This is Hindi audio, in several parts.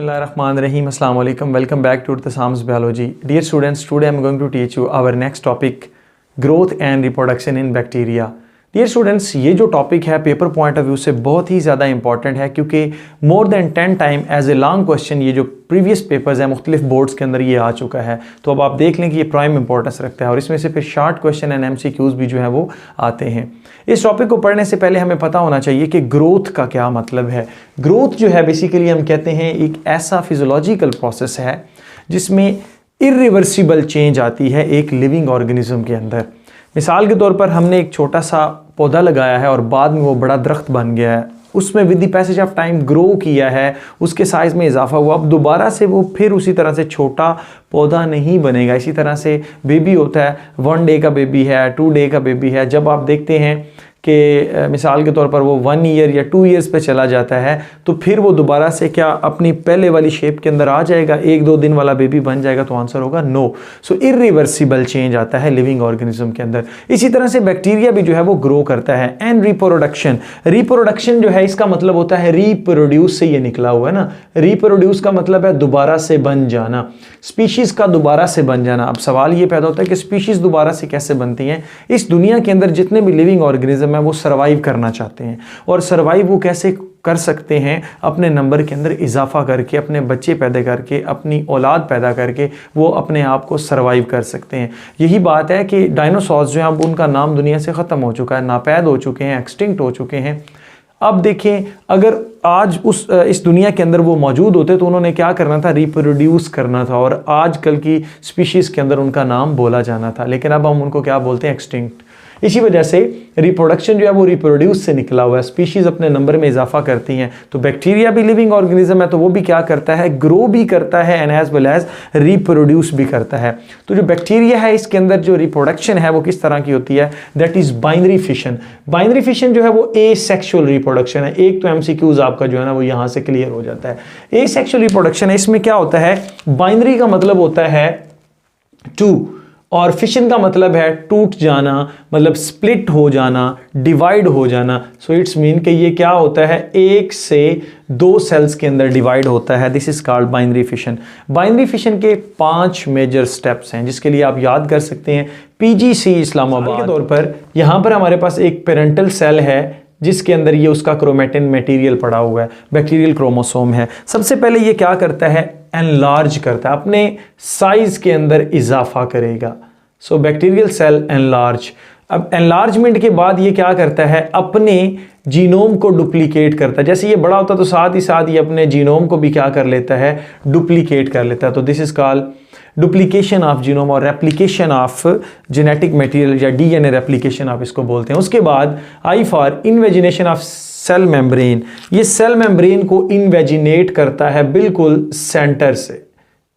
Bismillahirrahmanirrahim. Assalamu alaikum. Welcome back to Irtisam's Biology. Dear students, today I am going to teach you our next topic, growth and reproduction in bacteria. Dear students, ये जो टॉपिक है पेपर पॉइंट ऑफ व्यू से बहुत ही ज़्यादा इंपॉर्टेंट है क्योंकि more than 10 time as a long question ये जो प्रीवियस पेपर्स हैं मुख्तलिफ बोर्ड्स के अंदर ये आ चुका है। तो अब आप देख लें कि ये प्राइम इंपॉर्टेंस रखता है और इसमें से फिर शॉर्ट क्वेश्चन एंड MCQs भी जो है वो आते हैं। इस टॉपिक को पढ़ने से पहले हमें पता होना चाहिए कि ग्रोथ का क्या मतलब है। ग्रोथ जो है बेसिकली हम कहते हैं एक ऐसा फिजियोलॉजिकल प्रोसेस है जिसमें इरिवर्सिबल चेंज आती है एक लिविंग ऑर्गेनिज्म के अंदर। मिसाल के तौर पर हमने एक छोटा सा पौधा लगाया है और बाद में वो बड़ा दरख्त बन गया है, उसमें with the passage of time grow किया है, उसके साइज़ में इजाफा हुआ, अब दोबारा से वो फिर उसी तरह से छोटा पौधा नहीं बनेगा। इसी तरह से बेबी होता है, 1 डे का बेबी है, 2 डे का बेबी है, जब आप देखते हैं कि मिसाल के तौर पर वो 1 ईयर या 2 ईयर्स पे चला जाता है तो फिर वो दोबारा से क्या अपनी पहले वाली शेप के अंदर आ जाएगा, 1-2 दिन वाला बेबी बन जाएगा? तो आंसर होगा नो। सो इरिवर्सिबल चेंज आता है लिविंग ऑर्गेनिज्म के अंदर। इसी तरह से बैक्टीरिया भी जो है वो ग्रो करता है। एंड रिप्रोडक्शन, रिप्रोडक्शन जो है इसका मतलब होता है रिप्रोड्यूस से ये निकला हुआ है ना। रिप्रोड्यूस का मतलब है दोबारा से बन जाना, स्पीशीज का दोबारा से बन जाना। अब सवाल ये पैदा होता है कि स्पीशीज दोबारा से कैसे बनती हैं। इस दुनिया के अंदर जितने भी लिविंग ऑर्गेनिज्म है वो सर्वाइव करना चाहते हैं और सर्वाइव वो कैसे कर सकते हैं? अपने नंबर के अंदर इजाफा करके, अपने बच्चे पैदा करके, अपनी औलाद पैदा करके वो अपने आप को सर्वाइव कर सकते हैं। यही बात है कि डायनासोर्स जो हैं अब उनका नाम दुनिया से ख़त्म हो चुका है, नापैद हो चुके हैं, एक्सटिंक्ट हो चुके हैं। अब देखें, अगर आज इस दुनिया के अंदर वो मौजूद होते तो उन्होंने क्या करना था? रिप्रोड्यूस करना था और आजकल की स्पीशीज़ के अंदर उनका नाम बोला जाना था, लेकिन अब हम उनको क्या बोलते हैं? एक्सटिंक्ट। इसी वजह से रिप्रोडक्शन जो है वो रिप्रोड्यूस से निकला हुआ है, स्पीशीज़ अपने नंबर में इजाफा करती हैं। तो बैक्टीरिया भी लिविंग ऑर्गेनिज्म है तो वो भी क्या करता है? ग्रो भी करता है and as well as reproduce भी करता है। तो जो बैक्टीरिया है इसके अंदर जो रिप्रोडक्शन है वो किस तरह की होती है? That is binary fission. Binary fission जो है वो एसेक्सुअल रिप्रोडक्शन है। एक तो MCQs आपका जो है ना वो यहाँ से क्लियर हो जाता है। एसेक्सुअल रिप्रोडक्शन है, इसमें क्या होता है? बाइनरी का मतलब होता है 2 और फिशन का मतलब है टूट जाना, मतलब स्प्लिट हो जाना, डिवाइड हो जाना। सो इट्स मीन कि ये क्या होता है? 1 से 2 सेल्स के अंदर डिवाइड होता है। This is called binary fission. Binary fission के 5 मेजर स्टेप्स हैं जिसके लिए आप याद कर सकते हैं PGC इस्लामाबाद के तौर पर। यहाँ पर हमारे पास एक पेरेंटल सेल है जिसके अंदर ये उसका क्रोमेटिन मटेरियल पड़ा हुआ है, बैक्टीरियल क्रोमोसोम है। सबसे पहले ये क्या करता है? एनलार्ज करता है, अपने साइज के अंदर इजाफा करेगा। सो बैक्टीरियल सेल एनलार्ज। अब एनलार्जमेंट के बाद ये क्या करता है? अपने जीनोम को डुप्लीकेट करता है। जैसे ये बड़ा होता है तो साथ ही साथ ये अपने जीनोम को भी क्या कर लेता है? डुप्लीकेट कर लेता है। तो this is called duplication of genome और रेप्लिकेशन ऑफ जेनेटिक मटेरियल या DNA रेप्लिकेशन आप इसको बोलते हैं। उसके बाद I for invagination of cell membrane. ये सेल मेम्ब्रेन को इनवेजिनेट करता है बिल्कुल सेंटर से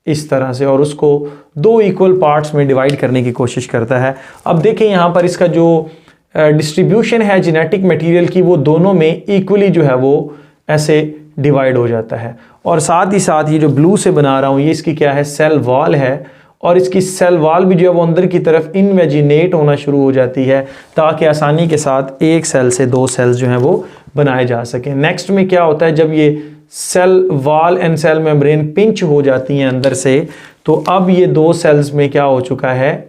इस तरह से और उसको 2 इक्वल पार्ट्स में डिवाइड करने की कोशिश करता है। अब देखें यहाँ पर इसका जो डिस्ट्रीब्यूशन है जेनेटिक मटेरियल की वो दोनों में इक्वली जो है वो ऐसे डिवाइड हो जाता है। और साथ ही साथ ये जो ब्लू से बना रहा हूँ ये इसकी क्या है? सेल वॉल है और इसकी सेल वॉल भी जो है वो अंदर की तरफ इनवेजिनेट होना शुरू हो जाती है ताकि आसानी के साथ एक सेल से 2 सेल्स जो हैं वो बनाए जा सकें। नेक्स्ट में क्या होता है? जब ये cell wall and cell membrane pinch हो जाती हैं अंदर से तो अब ये 2 सेल्स में क्या हो चुका है?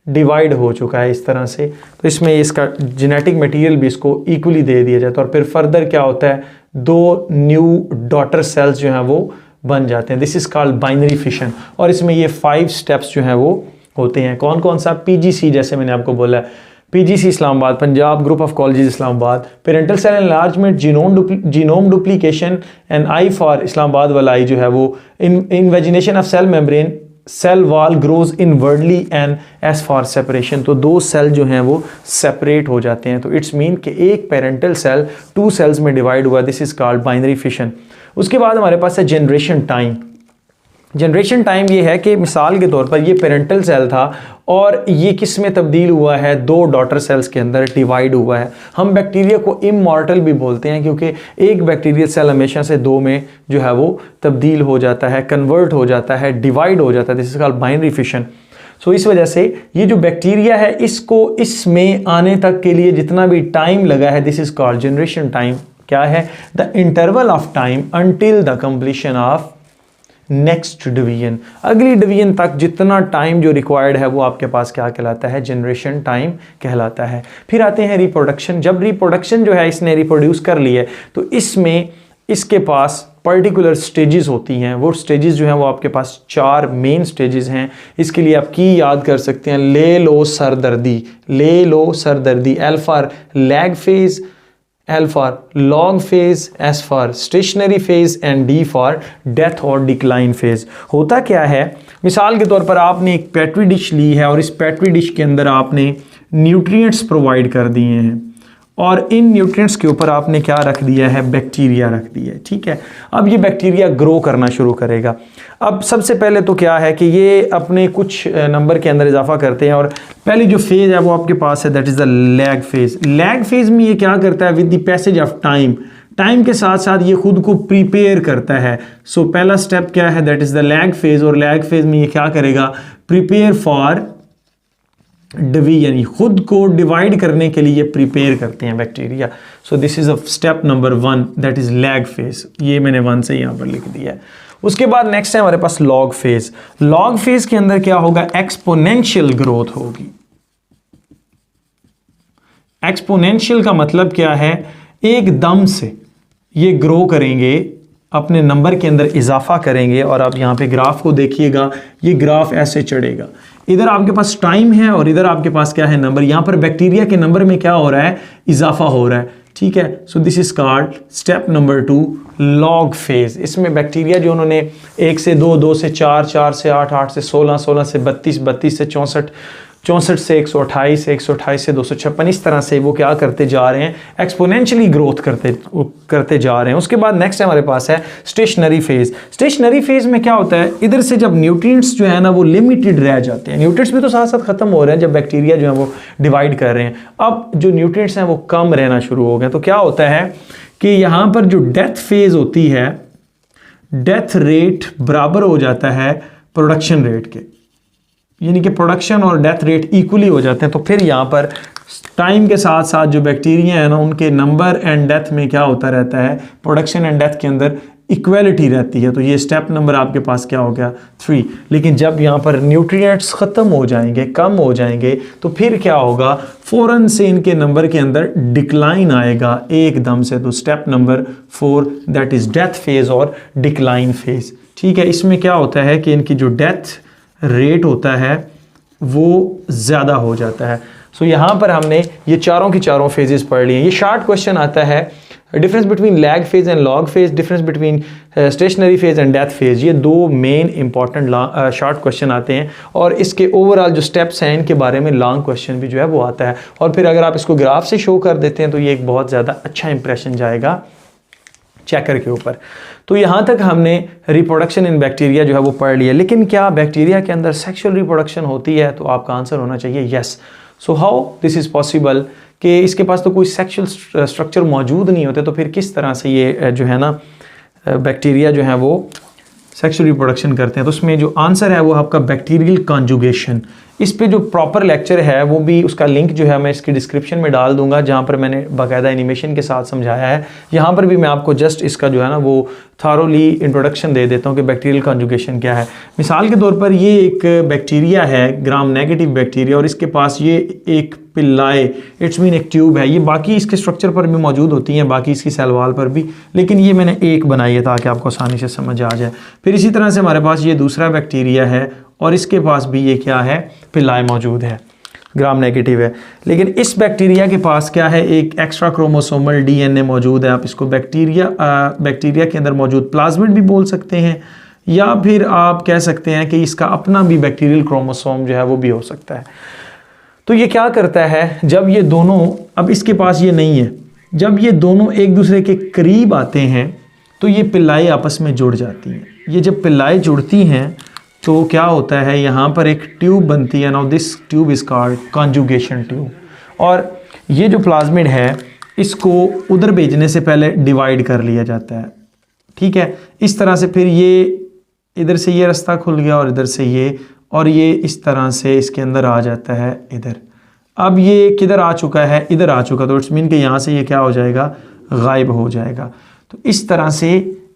डिवाइड हो चुका है इस तरह से। तो इसमें इसका जेनेटिक मटेरियल भी इसको इक्वली दे दिया जाता है और फिर फर्दर क्या होता है? 2 न्यू डॉटर सेल्स जो हैं वो बन जाते हैं। This is called binary fission और इसमें ये 5 स्टेप्स जो हैं वो होते हैं। कौन कौन सा? PGC जैसे मैंने आपको बोला है, PGC Islamabad, Punjab group of colleges Islamabad, parental cell enlargement, genome duplication and I for Islamabad वाला I जो है वो invagination of cell membrane, cell wall grows inwardly and S for separation. तो 2 सेल जो हैं वो सेपरेट हो जाते हैं। तो इट्स मीन कि एक पेरेंटल सेल 2 सेल्स में डिवाइड हुआ। This is called binary fission. उसके बाद हमारे पास है जनरेशन टाइम। जनरेशन टाइम ये है कि मिसाल के तौर पर ये पेरेंटल सेल था और ये किस में तब्दील हुआ है? 2 डॉटर सेल्स के अंदर डिवाइड हुआ है। हम बैक्टीरिया को इमॉर्टल भी बोलते हैं क्योंकि एक बैक्टीरियल सेल हमेशा से 2 में जो है वो तब्दील हो जाता है, कन्वर्ट हो जाता है, डिवाइड हो जाता है। This is called binary fission. So इस वजह से ये जो बैक्टीरिया है इसको इसमें आने तक के लिए जितना भी टाइम लगा है this is called generation time. क्या है? The interval of time until the completion of next division, अगली डिवीजन तक जितना टाइम जो रिक्वायर्ड है वो आपके पास क्या कहलाता है, जनरेशन टाइम कहलाता है। फिर आते हैं रिप्रोडक्शन। जब रिप्रोडक्शन जो है इसने रिप्रोड्यूस कर ली है तो इसमें इसके पास पर्टिकुलर स्टेजेस होती हैं। वो स्टेजेस जो हैं वो आपके पास 4 मेन स्टेजेस हैं। इसके लिए आप की याद कर सकते हैं, ले लो सरदर्दी, ले लो सरदर्दी, L for lag phase, L for log phase, S for stationary phase and D for death और decline phase। होता क्या है, मिसाल के तौर पर आपने एक पेट्री डिश ली है और इस पेट्री डिश के अंदर आपने न्यूट्रिएंट्स प्रोवाइड कर दिए हैं और इन न्यूट्रिएंट्स के ऊपर आपने क्या रख दिया है, बैक्टीरिया रख दिया है। ठीक है, अब ये बैक्टीरिया ग्रो करना शुरू करेगा। अब सबसे पहले तो क्या है कि ये अपने कुछ नंबर के अंदर इजाफा करते हैं और पहली जो फेज़ है वो आपके पास है, that is the lag phase. Lag phase में ये क्या करता है, with the passage of time, time के साथ साथ ये खुद को प्रिपेयर करता है। सो पहला स्टेप क्या है, that is the lag phase, और लैग फेज़ में ये क्या करेगा, प्रिपेयर फॉर डिवीजन, खुद को डिवाइड करने के लिए प्रिपेयर करते हैं bacteria. So this is a step number 1, that is lag phase. ये मैंने 1 से यहाँ पर लिख दिया है। उसके बाद नेक्स्ट है हमारे पास लॉग फेज। लॉग फेज के अंदर क्या होगा, एक्सपोनेंशियल ग्रोथ होगी। एक्सपोनेंशियल का मतलब क्या है, एकदम से ये ग्रो करेंगे, अपने नंबर के अंदर इजाफा करेंगे। और आप यहाँ पे ग्राफ को देखिएगा, ये ग्राफ ऐसे चढ़ेगा। इधर आपके पास टाइम है और इधर आपके पास क्या है, नंबर। यहाँ पर बैक्टीरिया के नंबर में क्या हो रहा है, इजाफा हो रहा है। ठीक है, so this is called step number 2, log phase. इसमें बैक्टीरिया जो उन्होंने 1 से 2, 2 से 4, 4 से 8, 8 से 16, 16 से 32, 32 से 64, 64 से 128, 128 से 256, इस तरह से वो क्या करते जा रहे हैं, एक्सपोनेंशियली ग्रोथ करते जा रहे हैं। उसके बाद नेक्स्ट हमारे पास है स्टेशनरी फेज। स्टेशनरी फेज में क्या होता है, इधर से जब न्यूट्रिएंट्स जो है ना वो लिमिटेड रह जाते हैं, न्यूट्रिएंट्स भी तो साथ साथ खत्म हो रहे हैं जब बैक्टीरिया जो है वो डिवाइड कर रहे हैं। अब जो न्यूट्रिएंट्स हैं वो कम रहना शुरू हो गए, तो क्या होता है कि यहाँ पर जो डेथ फेज होती है, डेथ रेट बराबर हो जाता है प्रोडक्शन रेट के, यानी कि प्रोडक्शन और डेथ रेट इक्वली हो जाते हैं। तो फिर यहाँ पर टाइम के साथ साथ जो बैक्टीरिया है ना उनके नंबर एंड डेथ में क्या होता रहता है, प्रोडक्शन एंड डेथ के अंदर इक्वलिटी रहती है। तो ये स्टेप नंबर आपके पास क्या हो गया, 3। लेकिन जब यहाँ पर न्यूट्रिएंट्स ख़त्म हो जाएंगे, कम हो जाएंगे, तो फिर क्या होगा, फ़ौरन से इनके नंबर के अंदर डिक्लाइन आएगा एकदम से। तो step number 4, that is death phase और डिक्लाइन फेज़। ठीक है, इसमें क्या होता है कि इनकी जो डेथ रेट होता है वो ज़्यादा हो जाता है। सो यहाँ पर हमने ये चारों की चारों फेजेस पढ़ लिए। ये शॉर्ट क्वेश्चन आता है, difference between lag phase and log phase, difference between stationary phase and death phase. ये 2 मेन इंपॉर्टेंट शॉर्ट क्वेश्चन आते हैं और इसके ओवरऑल जो स्टेप्स हैं इनके बारे में लॉन्ग क्वेश्चन भी जो है वो आता है। और फिर अगर आप इसको ग्राफ से शो कर देते हैं तो ये एक बहुत ज़्यादा अच्छा इंप्रेशन जाएगा चेकर के ऊपर। तो यहाँ तक हमने रिप्रोडक्शन इन बैक्टीरिया जो है वो पढ़ लिया। लेकिन क्या बैक्टीरिया के अंदर सेक्सुअल रिप्रोडक्शन होती है, तो आपका आंसर होना चाहिए yes. So how this is possible, कि इसके पास तो कोई सेक्सुअल स्ट्रक्चर मौजूद नहीं होते, तो फिर किस तरह से ये जो है ना बैक्टीरिया जो है वो सेक्सुअल रिप्रोडक्शन करते हैं। तो उसमें जो आंसर है वो आपका बैक्टीरियल कॉन्जुगेशन। इस पे जो प्रॉपर लेक्चर है वो भी, उसका लिंक जो है मैं इसकी डिस्क्रिप्शन में डाल दूंगा, जहाँ पर मैंने बाकायदा एनिमेशन के साथ समझाया है। यहाँ पर भी मैं आपको जस्ट इसका जो है ना वो थारोली इंट्रोडक्शन दे देता हूँ कि बैक्टीरियल कॉन्जुगेशन क्या है। मिसाल के तौर पर ये एक बैक्टीरिया है, ग्राम नेगेटिव बैक्टीरिया, और इसके पास ये एक पिल्लाए, इट्स मीन एक ट्यूब है। ये बाकी इसके स्ट्रक्चर पर भी मौजूद होती हैं, बाकी इसकी सेल वॉल पर भी, लेकिन ये मैंने एक बनाई है ताकि आपको आसानी से समझ आ जाए। फिर इसी तरह से हमारे पास ये दूसरा बैक्टीरिया है और इसके पास भी ये क्या है, पिल्लाए मौजूद है, ग्राम नेगेटिव है। लेकिन इस बैक्टीरिया के पास क्या है, एक एक्स्ट्रा क्रोमोसोमल डीएनए मौजूद है। आप इसको बैक्टीरिया के अंदर मौजूद प्लाज्मिड भी बोल सकते हैं, या फिर आप कह सकते हैं कि इसका अपना भी बैक्टीरियल क्रोमोसोम जो है वो भी हो सकता है। तो ये क्या करता है, जब ये दोनों, अब इसके पास ये नहीं है, जब ये दोनों एक दूसरे के करीब आते हैं तो ये पिल्लाएं आपस में जुड़ जाती हैं। ये जब पिल्लाएं जुड़ती हैं तो क्या होता है, यहाँ पर एक ट्यूब बनती है। Now this tube is called conjugation tube. और ये जो प्लाज्मिड है इसको उधर भेजने से पहले डिवाइड कर लिया जाता है। ठीक है, इस तरह से फिर ये इधर से ये रास्ता खुल गया और इधर से ये, और ये इस तरह से इसके अंदर आ जाता है इधर। अब ये किधर आ चुका है, इधर आ चुका, तो इट्स मीन कि यहाँ से ये क्या हो जाएगा, गायब हो जाएगा। तो इस तरह से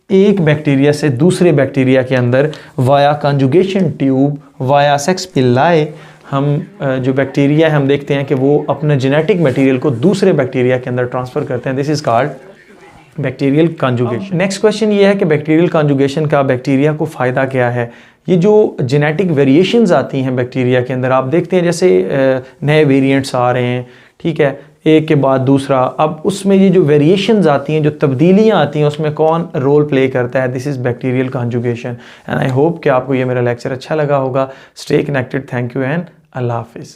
एक बैक्टीरिया से दूसरे बैक्टीरिया के अंदर via conjugation tube, via sex pili हम जो बैक्टीरिया है हम देखते हैं कि वो अपने जेनेटिक मटेरियल को दूसरे बैक्टीरिया के अंदर ट्रांसफ़र करते हैं। This is called bacterial conjugation. Next question ये है कि बैक्टीरियल कंजुगेशन का बैक्टीरिया को फ़ायदा क्या है। ये जो जेनेटिक वेरिएशंस आती हैं बैक्टीरिया के अंदर, आप देखते हैं जैसे नए वेरिएंट्स आ रहे हैं, ठीक है, एक के बाद दूसरा, अब उसमें ये जो वेरिएशंस आती हैं, जो तब्दीलियाँ आती हैं, उसमें कौन रोल प्ले करता है? This is bacterial conjugation. And I hope कि आपको ये मेरा लेक्चर अच्छा लगा होगा। Stay connected. Thank you and अल्लाह हाफिज़।